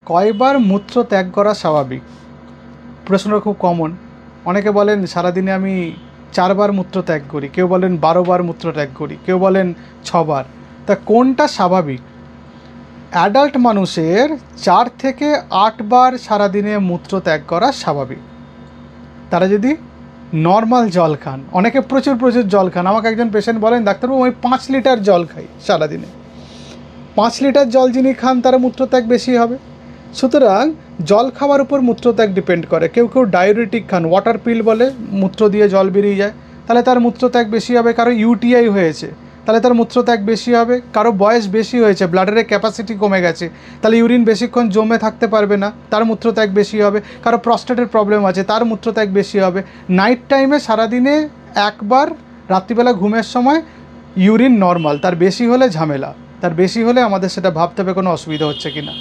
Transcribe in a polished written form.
কয়বার মূত্র ত্যাগ করা স্বাভাবিক? প্রশ্নটা খুব কমন। অনেকে বলেন সারাদিনে আমি 4 বার মূত্র ত্যাগ করি, কেউ বলেন 12 বার মূত্র ত্যাগ করি, কেউ বলেন 6 বার। তা কোনটা স্বাভাবিক? অ্যাডাল্ট মানুষের 4 থেকে 8 বার সারাদিনে মূত্র ত্যাগ করা স্বাভাবিক। তারা যদি নর্মাল জল খান, অনেকে প্রচুর প্রচুর জল খান। আমাকে একজন পেশেন্ট বলেন, ডাক্তারবাবু আমি 5 লিটার জল খাই সারাদিনে। 5 লিটার জল যিনি খান তারা মূত্রত্যাগ বেশি হবে। সুতরাং জল খাওয়ার উপর মূত্রত্যাগ ডিপেন্ড করে। কেউ কেউ ডায়ুরেটিক খান, ওয়াটার পিল বলে, মূত্র দিয়ে জল বেরিয়ে যায়, তাহলে তার মূত্রত্যাগ বেশি হবে। কারো ইউটিআই হয়েছে, তাহলে তার মূত্রত্যাগ বেশি হবে। কারো বয়স বেশি হয়েছে, ব্লাডারের ক্যাপাসিটি কমে গেছে, তাহলে ইউরিন বেশিক্ষণ জমে থাকতে পারবে না, তার মূত্রত্যাগ বেশি হবে। কারো প্রস্টেটের প্রবলেম আছে, তার মূত্রত্যাগ বেশি হবে। নাইট টাইমে সারাদিনে একবার রাত্রিবেলা ঘুমের সময় ইউরিন নর্মাল, তার বেশি হলে ঝামেলা, তার বেশি হলে আমাদের সেটা ভাবতে হবে কোনো অসুবিধা হচ্ছে কি না।